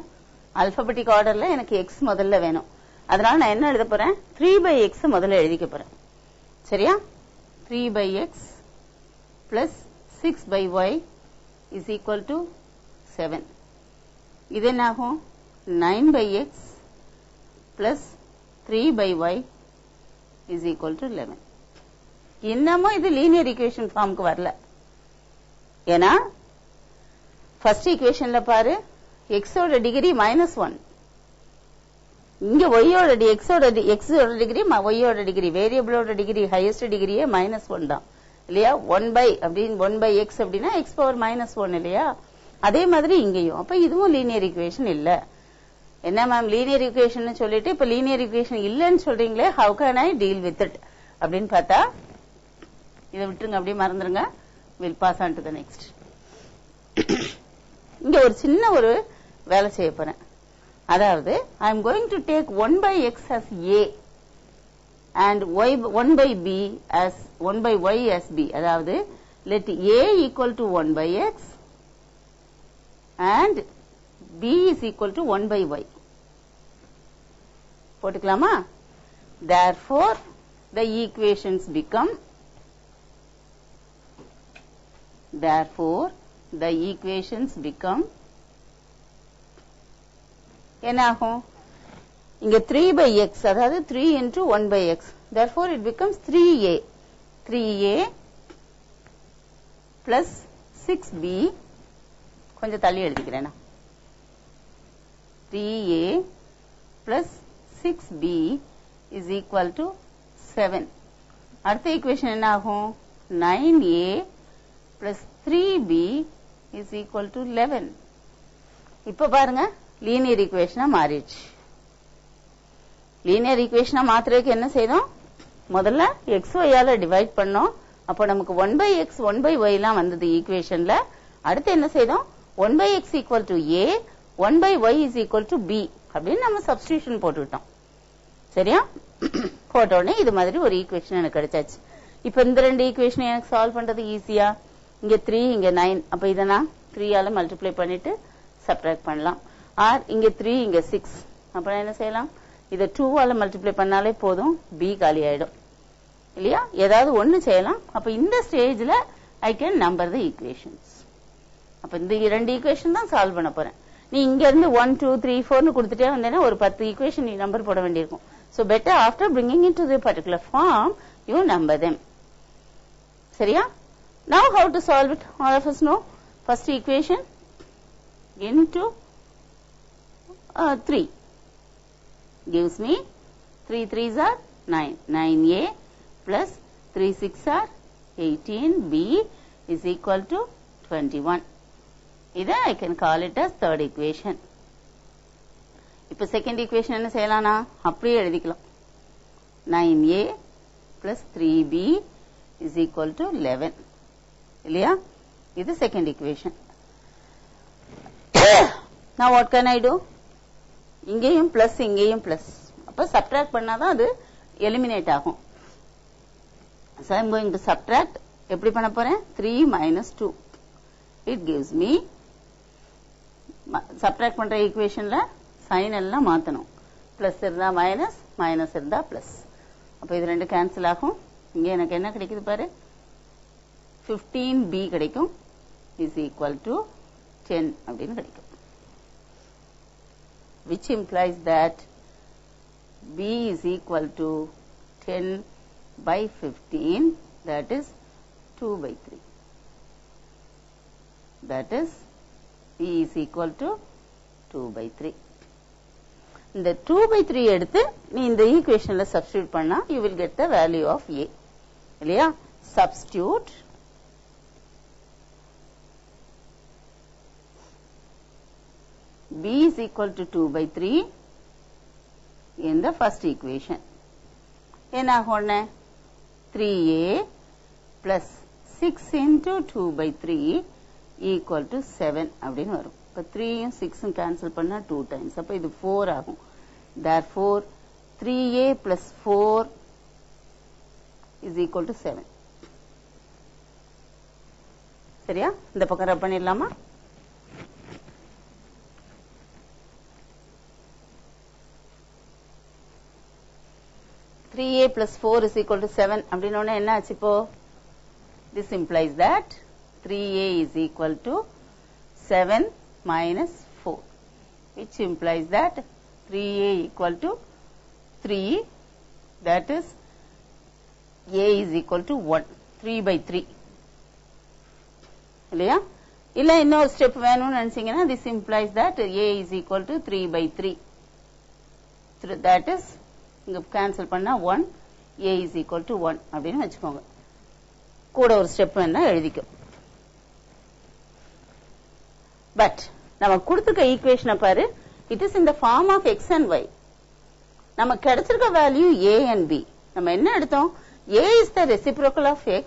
அல்பபெட்டிக் ஆர்டர்ல எனக்கு x முதல்ல வேணும். அதனால நான் என்ன எழுத போறேன், 3/x முதல்ல எழுதிக்க போறேன். சரியா? 3/x plus 6/y is equal to 7. இது என்ன ஆகும், 9/x plus 3/y is equal to 11. இன்னமும் இது லீனியர் ஈக்குவேஷன் ஃபார்முக்கு வரல. ஏன்னா ஃபர்ஸ்ட் ஈக்குவேஷன்ல பாரு, x ஓட டிகிரி -1, இங்க y ஓட x ஓட டிகிரி y ஓட டிகிரி, வேரியபிளோட டிகிரி ஹையஸ்ட் டிகிரியே -1 தான் இல்லையா? 1/x அப்படின்னா x பவர் -1 இல்லையா? அதே மாதிரி இங்கேயும். அப்ப இதுவும் லீனியர் ஈக்குவேஷன் இல்ல. என்ன மேம் லீனியர் ஈக்குவேஷன் சொல்லிட்டு இப்ப லீனியர் ஈக்குவேஷன் இல்லன்னு சொல்றீங்களே, how can I deal with it அப்படின்னு பார்த்தா, இதை விட்டுருங்க, அப்படியே மறந்துருங்க. Will pass on to the next. இங்க ஒரு சின்ன ஒரு வேலை செய்ய போறேன். அதாவது I am going to take 1/x as a and 1/b as 1/y as b. அதாவது let a equal to 1/x and b is equal to 1/y. போட்டுக்கலாமா? Therefore the equations become என்ன ஆகும், இங்க 3/x, அதாவது 3 into 1/x. Therefore it becomes 3a. 3a plus 6b, கொஞ்சம் தள்ளி எழுதிக்கிறேன். 3a plus 6b is equal to 7. அடுத்த ஈக்குவேஷன் என்ன ஆகும், 9a plus 3b is equal to 11. இப்ப பாருங்க, லீனியர் ஈக்குவேஷனா மாறிடுச்சு. லீனியர் ஈக்குவேஷனா மாத்துறதுக்கு என்ன செய்தோம், முதல்ல xy ஆல டிவைட் பண்ணோம். அப்போ நமக்கு 1/x 1/y எல்லாம் வந்தது ஈக்குவேஷன்ல. அடுத்து என்ன செய்தோம், 1/x equal to a, 1/y is equal to b அப்படின்னு நம்ம சப்ஸ்டிடியூஷன் போட்டுவிட்டோம். சரியா? போட்ட உடனே இது மாதிரி ஒரு ஈக்குவேஷன் எனக்கு கிடைச்சாச்சு. இப்ப இந்த ரெண்டு ஈக்குவேஷன் எனக்கு சால்வ் பண்றது ஈஸியா. இங்க 3, இங்க 9. அப்ப இதை நான் 3 ஆல மல்டிப்ளை பண்ணிட்டு சப்ட்ராக்ட் பண்ணலாம். ஆர் இங்க 3, இங்க 6. அப்ப என்ன செய்யலாம், இதை 2 ஆல மல்டிப்ளை பண்ணாலே போதும், b காலி ஆயிடும் இல்லையா? ஏதாவது ஒண்ணு செய்யலாம். அப்ப இந்த ஸ்டேஜ்ல I can number the equations. அப்ப இந்த ரெண்டு ஈக்குவேஷன் தான் சால்வ் பண்ண போறேன். நீ இங்க இருந்து 1 2 3 4 கொடுத்துட்டே வந்தேன்னா ஒரு 10 ஈக்குவேஷன் நீ நம்பர் போட வேண்டியிருக்கும். So better after bringing it to the particular form, you number them. சரியா? Now how to solve it? All of us know. First equation into 3 gives me 3 3s are 9. 9a plus 3 6 are 18b is equal to 21. Either I can call it as third equation. இப்ப செகண்ட் ஈக்குவேஷன் என்ன செய்யலாம்னா அப்படியே எழுதிக்கலாம். 9a plus 3b is equal to 11 இல்லையா? இது second equation. Now what can I do? இங்கேயும் பிளஸ் இங்கேயும் பிளஸ். அப்ப சப்ட்ராக்ட் பண்ணாதான் அது எலிமினேட் ஆகும். So I am going to subtract. எப்படி பண்ண போறேன், 3 minus 2. It gives me, subtract பண்ற ஈக்குவேஷன்ல சைன் எல்லாம் மாத்தணும். பிளஸ் இருந்தா மைனஸ், மைனஸ் இருந்தா பிளஸ். அப்ப இது ரெண்டு கேன்சல் ஆகும். இங்க எனக்கு என்ன கிடைக்குது பாரு, 15b கிடைக்கும், is equal to 10 அப்படின்னு கிடைக்கும். Which implies that b is equal to 10 by 15, that is 2/3. That is b is equal to 2/3. இந்த 2/3 எடுத்து நீ இந்த ஈக்குவேஷன்ல சப்ஸ்டிடியூட் பண்ணா you will get the value of a இல்லையா? Substitute b is equal to 2/3 in the first equation. என்ன ஆகும் 3a plus 6 into 2 by 3 equal to 7 அப்படின்னு வரும். இப்போ 3யும் 6ம் கேன்சல் பண்ணா 2 times. அப்போ இது 4 ஆகும். Therefore 3a plus 4 is equal to 7. சரியா? இந்த பக்கம் ரப் பண்ணிடலாமா? (3a plus 4 is equal to 7) அப்படினோனே என்ன ஆச்சு இப்போ? This implies that 3a is equal to 7 minus 4, which implies that 3a equal to 3, that is a is equal to 1, 3 by 3. இல்லையா? இல்ல இன்னொரு ஸ்டெப் வேணும்னு நினைச்சீங்கன்னா this implies that a is equal to 3 by 3. That is இங்க கேன்சல் பண்ணா 1, a is equal to 1 அப்படின்னு வச்சுக்கோங்க. கூட ஒரு ஸ்டெப் வேணா எழுதிக்கும். பட் நம்ம கொடுத்திருக்க ஈக்குவேஷனை பாரு, it is in the form of x and y. நம்ம கிடைச்சிருக்க வேல்யூ a and b. நம்ம என்ன எடுத்தோம்? a is the reciprocal of x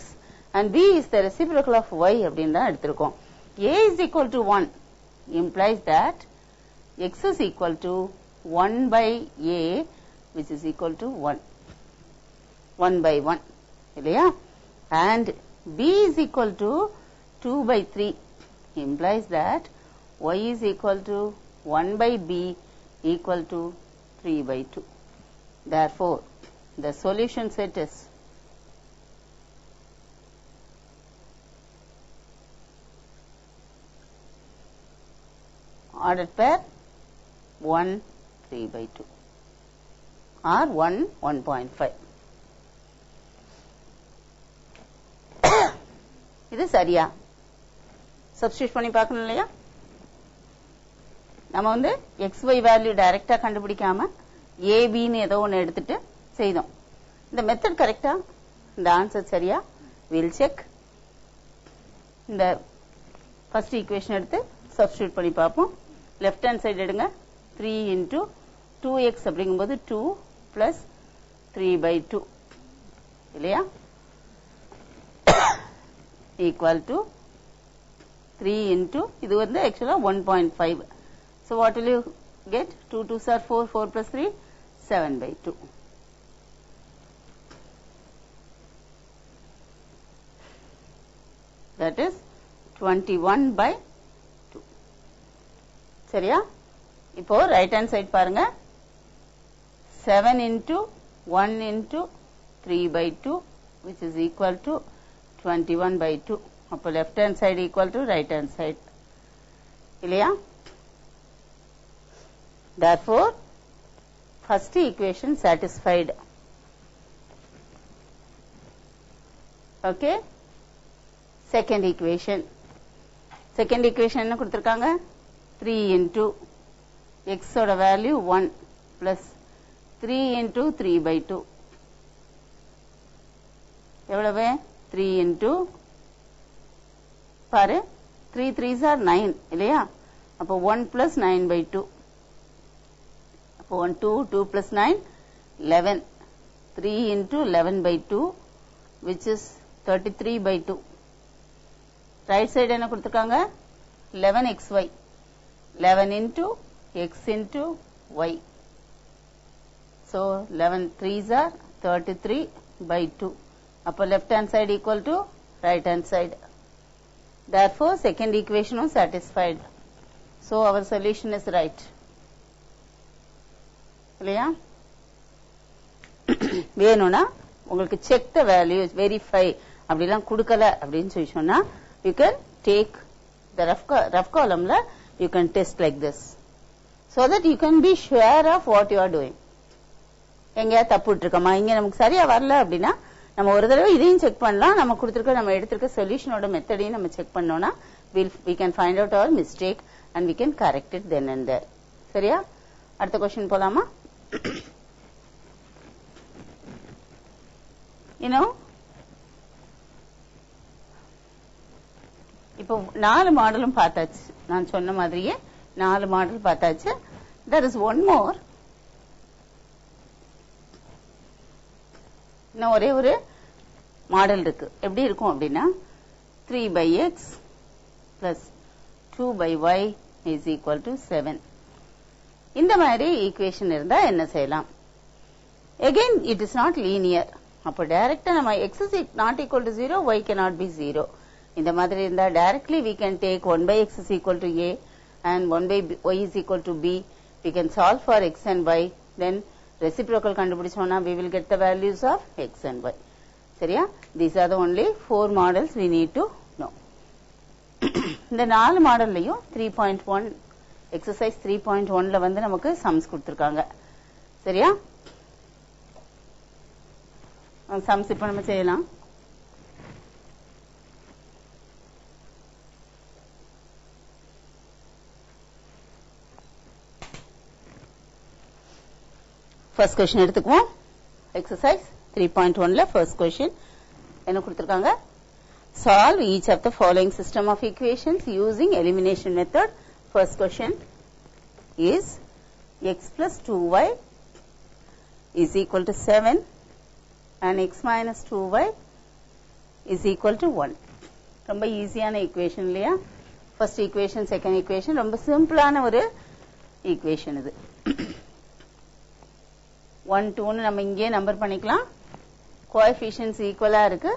and b is the reciprocal of y அப்படின்னு தான் எடுத்திருக்கோம். a is equal to 1 implies that x is equal to 1 by a, which is equal to 1 by 1 இல்லையா? And b is equal to 2 by 3 implies that y is equal to 1 by b equal to 3 by 2. Therefore, the solution set is ordered pair 1, 3 by 2 or 1, 1.5. இது சரியா? சப்ஸ்டிட்யூட் பண்ணி பார்க்கணும் இல்லையா? நம்ம வந்து xy வேல்யூ டைரக்டா கண்டுபிடிக்காம ab ன்னு ஏதோ ஒன்னு எடுத்துட்டு செய்தோம். இந்த மெத்தட் கரெக்டா? இந்த ஆன்சர் சரியா? we'll check. இந்த ஃபர்ஸ்ட் ஈக்குவேஷன் எடுத்து சப்ஸ்டிட்யூட் பண்ணி பார்ப்போம். லெஃப்ட் ஹேண்ட் சைடு எடுங்க. 3 into 2x அப்படிங்கும்போது 2 plus 3 by 2 இல்லையா? equal to 3 into இது வந்து actually 1.5. So what will you get? 2 2s are 4, 4 plus 3 7 by 2. That is 21 by 2. சரியா? இப்போ ரைட் ஹேண்ட் சைடு பாருங்க. 7 into 1 into 3 by 2 which is equal to 21 by 2. அப்போ left hand side equal to right hand side. இல்லையா? Therefore, first equation satisfied. Okay? Second equation. Second equation என்ன கொடுத்திருக்காங்க? 3 into x ஓட value 1 plus 3 into 3 by 2. எவ்வளவு? 3 into பாரு 3 3s are 9 இல்லையா? அப்போ 1 plus 9 by 2. அப்போ 1 2 plus 9 11. 3 into 11 by 2 which is 33 by 2. Right side என்ன கொடுத்திருக்காங்க? 11xy. 11 into x into y. So 11 3s are 33 by 2. அப்போ left hand side equal to right hand side. Therefore, second equation is satisfied. So our solution is right. இல்லையா? வேணும்னா உங்களுக்கு check the values, verify அப்படிலாம் கொடுக்கல அப்படின்னு சொல்லி சொன்னா you can take the rough column la you can test like this so that you can be sure of what you are doing. எங்கயா தப்பு விட்டுருக்கமா, இங்க நமக்கு சரியா வரல அப்படின்னா நம்ம ஒரு தடவை இதையும் செக் பண்ணலாம். நம்ம கொடுத்திருக்க நம்ம எடுத்திருக்க சொல்யூஷனோட மெத்தடையும் நம்ம செக் பண்ணோம்னா we can find out our mistake and we can correct it then and there. சரியா? அடுத்த क्वेश्चन போலாமா? you know இப்போ 4 மாடலும் பார்த்தாச்சு. நான் சொன்ன மாதிரியே 4 மாடல் பார்த்தாச்சு. there is one more. இன்னும் ஒரே ஒரு மாடல் இருக்கு. எப்படி இருக்கும் அப்படின்னா 3/x plus 2/y is equal to 7. இந்த மாதிரி ஈக்குவேஷன் இருந்தா என்ன செய்யலாம்? Again it is not linear. அப்போ டைரக்டா நம்ம x is not equal to 0, y cannot be 0. இந்த மாதிரி இருந்தா directly we can take 1/x is equal to a and 1/y is equal to b. We can solve for x and y. Then reciprocal கண்டுபிடிச்சோம்னா we will get the values of x and y. சரியா? These are the only 4 models we need to know. இந்த 4 மாடல்லையும் 3.1 exercise 3.1ல வந்து நமக்கு sums கொடுத்திருக்காங்க. சரியா? sums இப்ப நம்ம செய்யலாம். First question எடுத்துக்குவோம். Exercise 3.1ல first question என்ன கொடுத்திருக்காங்க? Solve each of the following system of equations using elimination method. First question is x plus 2y is equal to 7 and x minus 2y is equal to 1. ரொம்ப ஈஸியான equation இல்லையா? First equation, second equation ரொம்ப சிம்பிளான ஒரு equation இது. 1, 2 நம்ம இங்கே நம்பர் பண்ணிக்கலாம். Coefficients equal இருக்கு.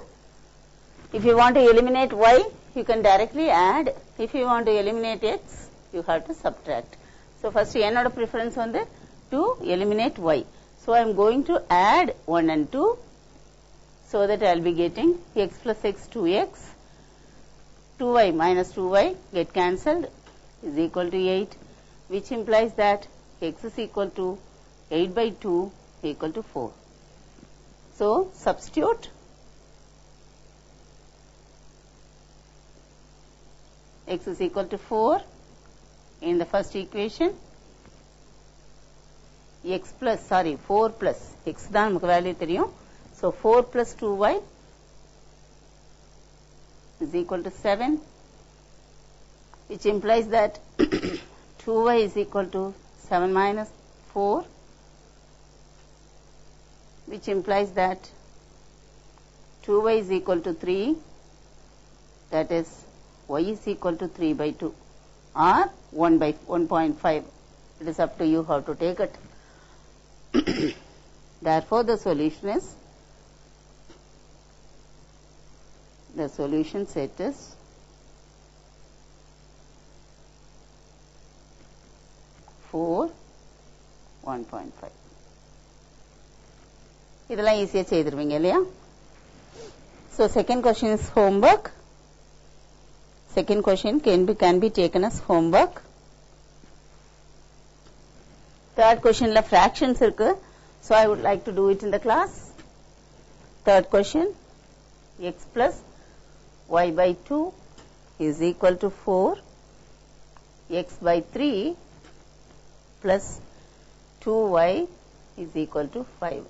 If you want to eliminate y, you can directly add. If you want to eliminate x, you have to subtract. So first என்னோட preference வந்து to eliminate y. So I am going to add 1 and 2 so that I will be getting x plus x 2x, 2y minus 2y get cancelled is equal to 8, which implies that x is equal to 8/2 equal to 4. So substitute x is equal to 4 in the first equation. 4 plus x தான் நமக்கு வேல்யூ தெரியும். So 4 plus 2y is equal to 7, which implies that 2y is equal to 7 minus 4, which implies that 2y is equal to 3, that is y is equal to 3/2 or 1/1.5. It is up to you how to take it. Therefore the solution set is 4, 1.5. இதெல்லாம் ஈஸியா செய்திருவீங்க இல்லையா? So second question is homework. Second question can be taken as homework. Third question la fractions irukku, so I would like to do it in the class. Third question, x plus y/2 is equal to 4, x/3 plus 2y is equal to 5.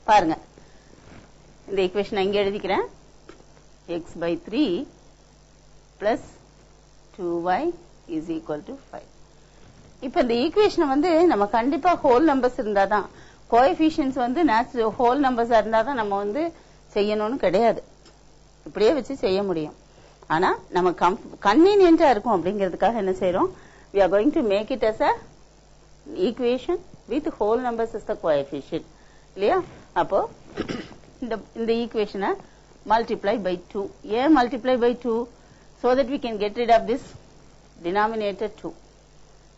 பாருங்க, இந்த equation இங்க எழுதிக்கிறேன். x/3 plus 2y is equal to 5. இப்ப இந்த ஈக்குவேஷன் வந்து நம்ம கண்டிப்பா ஹோல் நம்பர்ஸ் இருந்தாதான், கோஎஃபிஷியன்ட்ஸ் வந்து ஹோல் நம்பர்ஸா இருந்தாதான் நம்ம வந்து செய்யணும்னு கிடையாது. இப்படியே வச்சு செய்ய முடியும். ஆனா நம்ம கன்வீனியன்ட்டா இருக்கும் அப்படிங்கிறதுக்காக என்ன செய்யறோம்? we are going to make it as a equation with whole numbers as the coefficient. இல்லையா? அப்போ இந்த ஈக்குவேஷனை multiply by 2. ஏன் multiply by 2? So that we can get rid of this denominator 2.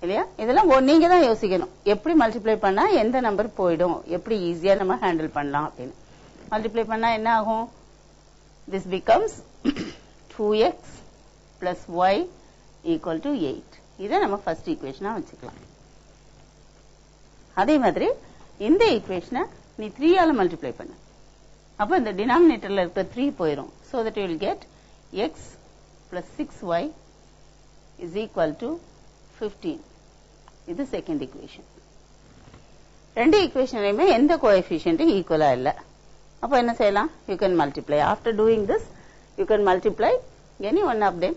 இல்லையா? இதெல்லாம் நீங்க தான் யோசிக்கணும். எப்படி மல்டிப்ளை பண்ணா எந்த நம்பர் போயிடும், எப்படி ஈஸியா நம்ம ஹேண்டில் பண்ணலாம் அப்படின்னு. மல்டிப்ளை பண்ணா என்ன ஆகும்? This becomes 2x plus y equal to 8. இதை நம்ம ஃபர்ஸ்ட் ஈக்குவேஷனா வச்சுக்கலாம். அதே மாதிரி இந்த ஈக்குவேஷனை நீ 3 ஆல மல்டிப்ளை பண்ணு. அப்ப இந்த டினாமினேட்டர்ல இருக்க 3 போயிடும். So that you will get x plus 6y is equal to 15. இது செகண்ட் ஈக்குவேஷன். ரெண்டு ஈக்குவேஷன்லயுமே எந்த கோஎஃபிஷியன்ட்டும் ஈக்குவலா இல்ல. அப்ப என்ன செய்யலாம்? You can multiply. After doing this, you can multiply any one of them.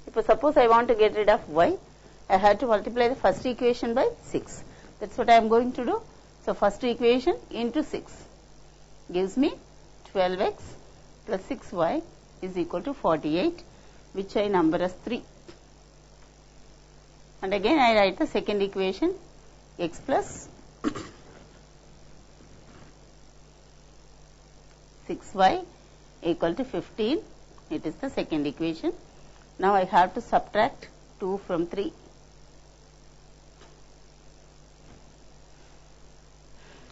If suppose I want to get rid of y, I have to multiply the first equation by 6. That's what I am going to do. So So first equation into 6 gives me 12x plus 6y is equal to 48, which I number as 3. And again I write the second equation, x plus 6y equal to 15. It is the second equation. Now I have to subtract 2 from 3.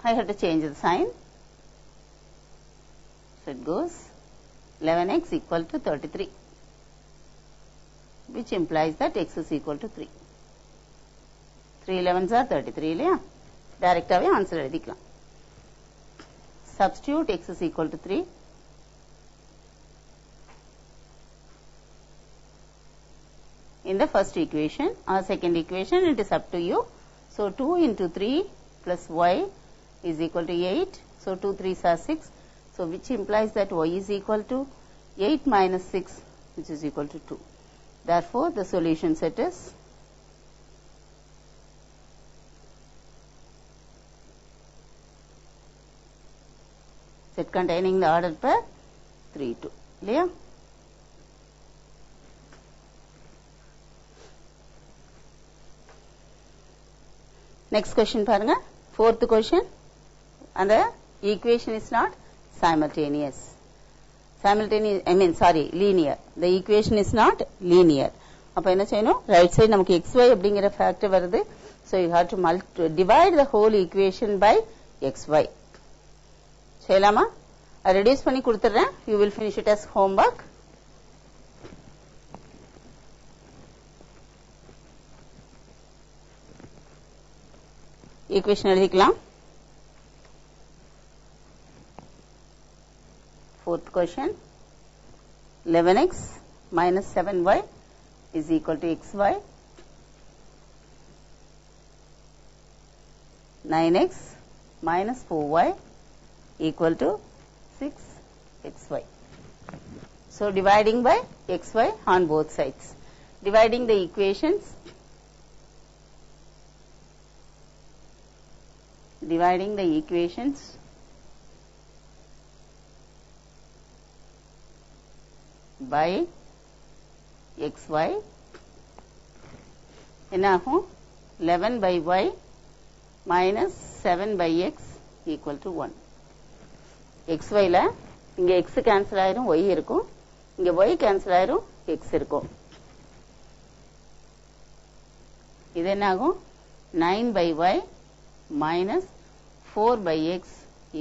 I have to change the sign. So it goes 11x equal to 33, which implies that x is equal to 3. 3 11s are 33 இல்லையா? டைரக்டாவே ஆன்சர் எழுதிக்கலாம். Substitute x is equal to 3. In the first equation or second equation, it is up to you. So 2 into 3 plus y is equal to 8. So 2 3s are 6. So which implies that y is equal to 8 minus 6, which is equal to 2. Therefore, the solution set is set containing the ordered pair 3 2. Clear? Next question பாருங்க. Fourth question. And the equation is not simultaneous. Linear. The equation is not linear. அப்ப என்ன செய்யணும்? Right side நமக்கு xy அப்படிங்கிற factor வருது. So you have to divide the whole equation by xy. செய்யலாமா? reduce பண்ணி கொடுத்துறேன். You will finish it as homework. equation எழுதிக்கலாம். Fourth question, 11x minus 7y is equal to xy. 9x minus 4y equal to 6xy. So dividing by xy on both sides. Dividing the equations. Dividing the equations by xy என்ன ஆகும்? 11 by y minus 7 by x equal to 1. xy ல இங்க x கேன்சல் ஆயிரும், y இருக்கும். இங்க y கேன்சல் ஆயிரும், x இருக்கும். இது என்ன ஆகும்? 9 by y minus 4 by x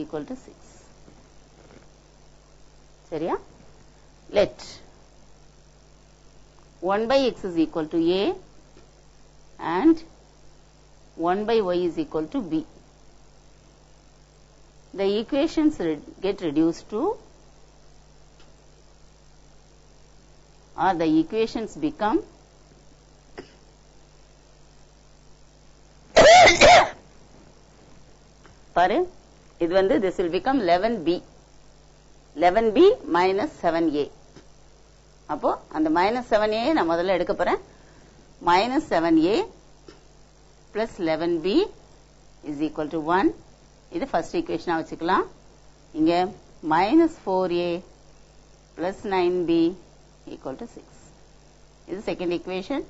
equal to 6. சரியா? Let 1 by x is equal to a and 1 by y is equal to b. The equations get reduced to, or the equations become பாரு, இது வந்து this will become 11b. 11b minus 7a. அப்போ அந்த minus 7a நான் முதல்ல எடுக்க போறேன். minus 7a plus 11b is equal to 1. இது first equation வச்சுக்கலாம். இங்க minus 4a plus 9b equal to 6. இது second equation.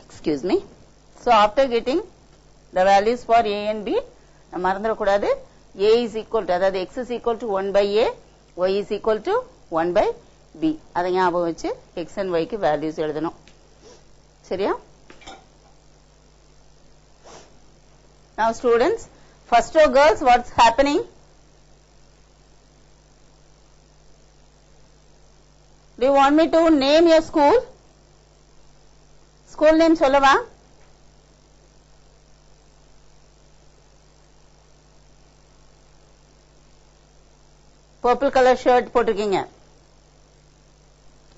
Excuse me. So after getting the values for a and b, நம்ம மறந்துடக்கூடாது. a is equal to, அதாவது x is equal to 1 by a, y is equal to 1 by b. அதை ஞாபகம் வச்சு x and y க்கு values எழுதணும். சரியா? Now students, first row girls, what's happening? Do you want me to name your school? School name சொல்லவா? purple color shirt போட்டிருக்கீங்க.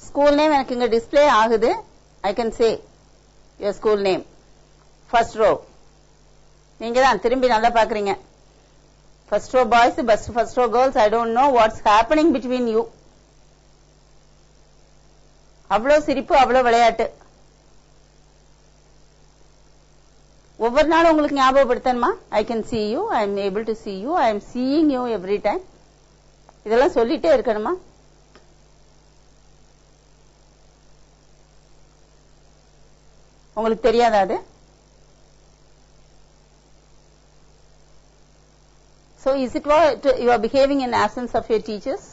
School name எனக்கு இங்க display ஆகுது. I can say your school name. First row. நீங்க தான் திரும்பி நல்லா பாக்குறீங்க. First row boys, first row girls, I don't know what's happening between you. அவ்வளோ சிரிப்பு, அவ்வளோ விளையாட்டு. ஒவ்வொரு நாளும் உங்களுக்கு ஞாபகப்படுத்தணுமா? I can see you, I am able to see you, I am seeing you every time. இதெல்லாம் சொல்லிட்டே இருக்கணுமா? உங்களுக்கு தெரியாதா அது? So is it what you are behaving in absence of your teachers?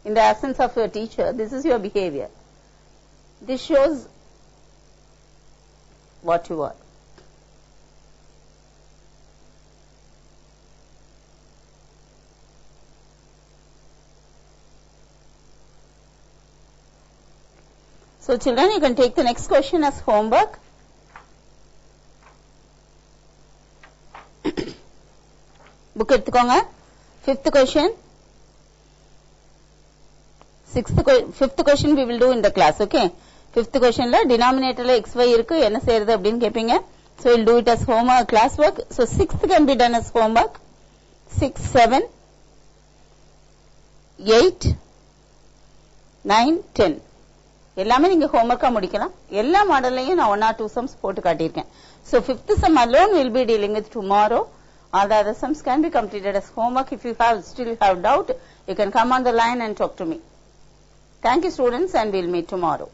In the absence of your teacher, this is your behavior. This shows what you are. So children, you can take the next question as homework. Book எடுத்துக்கோங்க. Fifth question. Fifth question we will do in the class, okay? Fifth question la denominator la xy இருக்கு, என்ன செய்யறது அப்படினு கேப்பீங்க. So we'll do it as homework, class work. So sixth can be done as homework. 6, 7, 8, 9, 10. எல்லாமே நீங்க homework முடிக்கலாம். எல்லா மாடல்லையும் நான் 1 or 2 sums போட்டு காட்டியிருக்கேன். So fifth sum alone we'll be dealing with tomorrow. All the other sums can be completed as homework. If you still have doubt, you can come on the line and talk to me. Thank you students, and we'll meet tomorrow.